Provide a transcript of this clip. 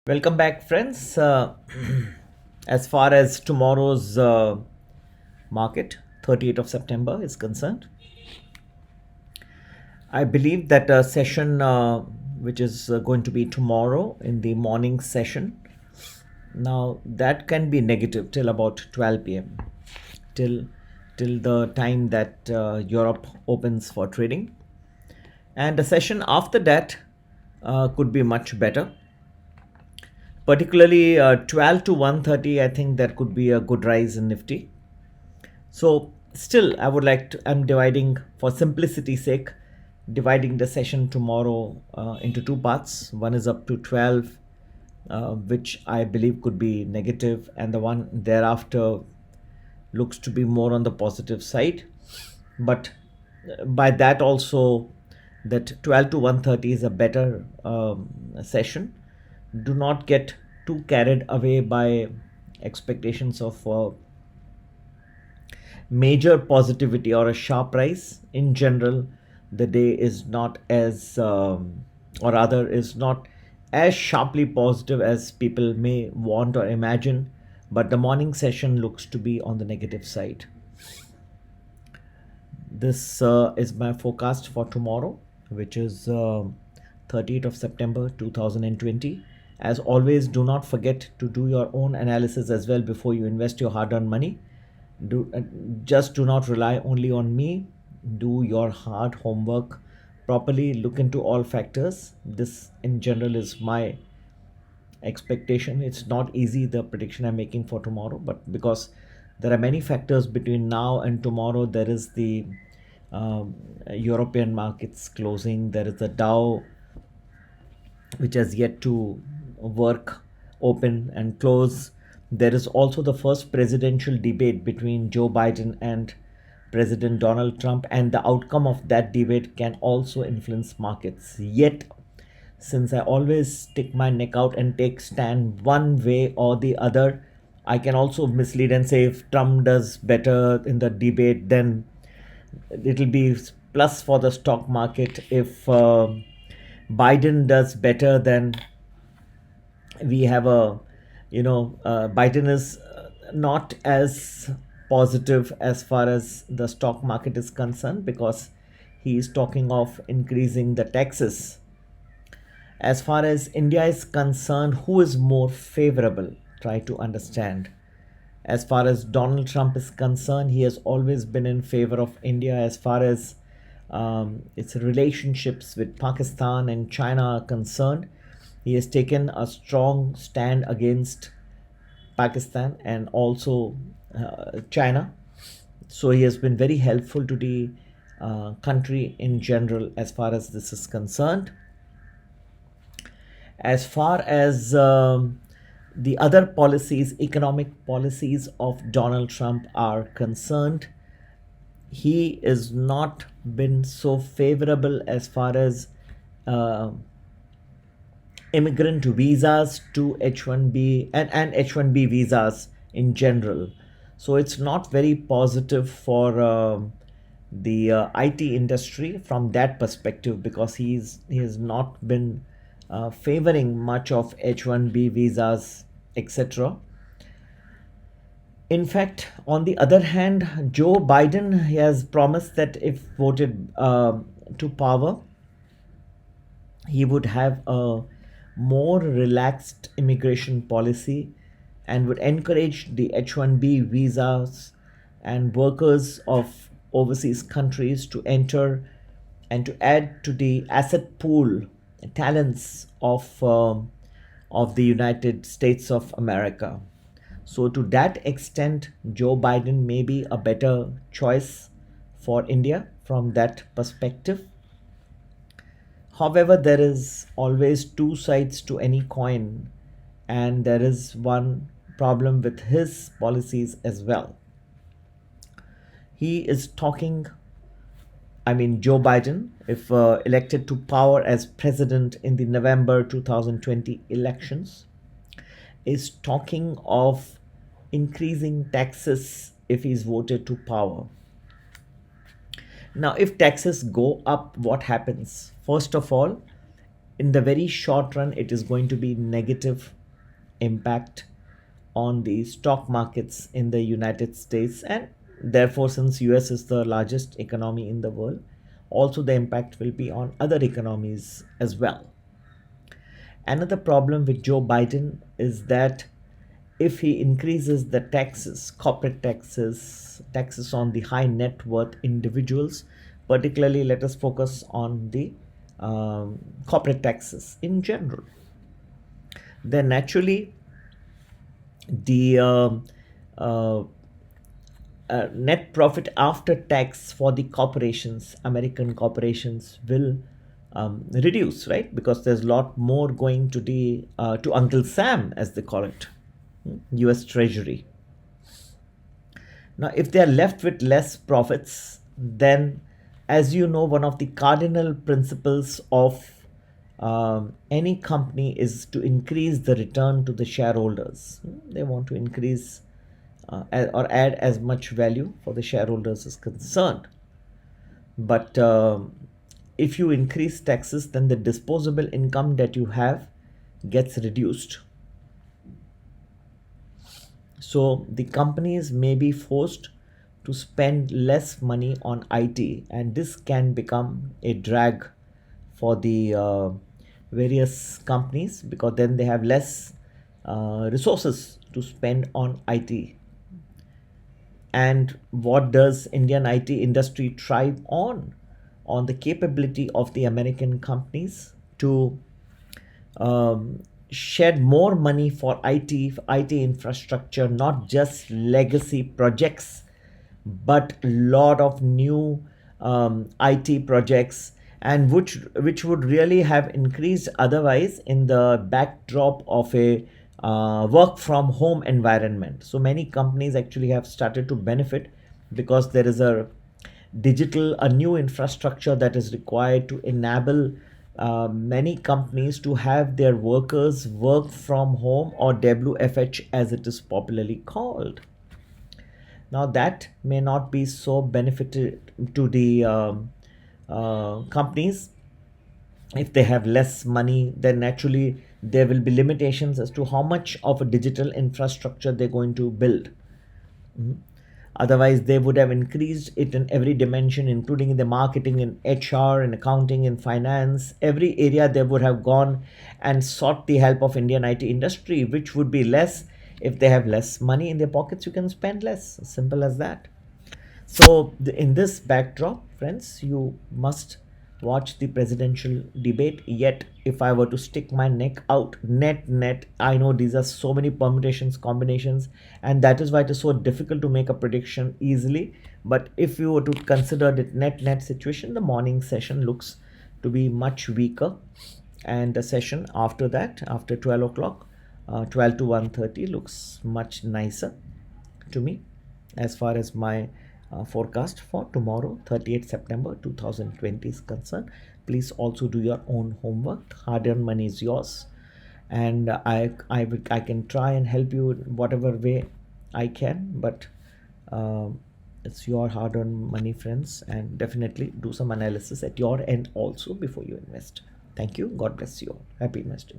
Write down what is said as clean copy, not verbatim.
Welcome back, friends. As far as tomorrow's market, 30th of September, is concerned, I believe that a session which is going to be tomorrow in the morning session, now that can be negative till about 12 p.m. till the time that Europe opens for trading, and the session after that could be much better. Particularly 12 to 1:30, I think there could be a good rise in Nifty. So still, I'm dividing, for simplicity's sake, dividing the session tomorrow into two parts. One is up to 12, which I believe could be negative, and the one thereafter looks to be more on the positive side. But by that also, that 12 to 1:30 is a better session. Do not get too carried away by expectations of major positivity or a sharp rise. In general, the day is not as, or rather, is not as sharply positive as people may want or imagine, but the morning session looks to be on the negative side. This is my forecast for tomorrow, which is 30th of September 2020. As always, do not forget to do your own analysis as well before you invest your hard-earned money. Just do not rely only on me. Do your hard homework properly. Look into all factors. This, in general, is my expectation. It's not easy, the prediction I'm making for tomorrow, but because there are many factors between now and tomorrow. There is the European markets closing. There is the Dow, which has yet to work, open and close. There is also the first presidential debate between Joe Biden and President Donald Trump, and the outcome of that debate can also influence markets. Yet, since I always stick my neck out and take stand one way or the other, I can also mislead and say if Trump does better in the debate, then it'll be plus for the stock market. If Biden does better, then we have Biden is not as positive as far as the stock market is concerned, because he is talking of increasing the taxes. As far as India is concerned, who is more favorable? Try to understand. As far as Donald Trump is concerned, he has always been in favor of India as far as its relationships with Pakistan and China are concerned. He has taken a strong stand against Pakistan and also China. So he has been very helpful to the country in general as far as this is concerned. As far as the other policies, economic policies of Donald Trump are concerned, he is not been so favorable as far as immigrant visas to H1B and H1B visas in general. So it's not very positive for the IT industry from that perspective, because he has not been favoring much of H1B visas, etc. In fact, on the other hand, Joe Biden has promised that if voted to power, he would have a more relaxed immigration policy and would encourage the H1B visas and workers of overseas countries to enter and to add to the asset pool talents of the United States of America. So to that extent, Joe Biden may be a better choice for India from that perspective. However, there is always two sides to any coin, and there is one problem with his policies as well. He is talking, Joe Biden, if elected to power as president in the November 2020 elections, is talking of increasing taxes if he's voted to power. Now, if taxes go up, what happens? First of all, in the very short run, it is going to be negative impact on the stock markets in the United States, and therefore, since US is the largest economy in the world, also the impact will be on other economies as well. Another problem with Joe Biden is that if he increases the taxes, corporate taxes, taxes on the high net worth individuals, particularly let us focus on the corporate taxes in general, then naturally the uh, net profit after tax for the corporations, American corporations, will reduce, right? Because there's a lot more going to the to Uncle Sam, as they call it, U.S. Treasury. Now, if they are left with less profits, then, as you know, one of the cardinal principles of any company is to increase the return to the shareholders. They want to increase or add as much value for the shareholders is concerned. But if you increase taxes, then the disposable income that you have gets reduced. So the companies may be forced to spend less money on IT, and this can become a drag for the various companies, because then they have less resources to spend on IT. And what does Indian IT industry thrive on? On the capability of the American companies to shed more money for IT infrastructure, not just legacy projects, but a lot of new IT projects, and which would really have increased otherwise in the backdrop of a work from home environment. So many companies actually have started to benefit because there is a new infrastructure that is required to enable many companies to have their workers work from home, or WFH as it is popularly called. Now, that may not be so benefited to the companies. If they have less money, then naturally there will be limitations as to how much of a digital infrastructure they're going to build. Otherwise, they would have increased it in every dimension, including in the marketing, in HR, in accounting, in finance. Every area they would have gone and sought the help of Indian IT industry, which would be less. If they have less money in their pockets, you can spend less. Simple as that. So, in this backdrop, friends, you must watch the presidential debate. Yet, if I were to stick my neck out, net, I know these are so many permutations, combinations, and that is why it is so difficult to make a prediction easily. But if you were to consider the net situation, the morning session looks to be much weaker, and the session after that, after 12 o'clock, 12 to 1:30, looks much nicer to me as far as my forecast for tomorrow, 30th September 2020 is concerned. Please also do your own homework. Hard-earned money is yours, and I can try and help you in whatever way I can, but it's your hard-earned money, friends, and definitely do some analysis at your end also before you invest. Thank you. God bless you all. Happy investing.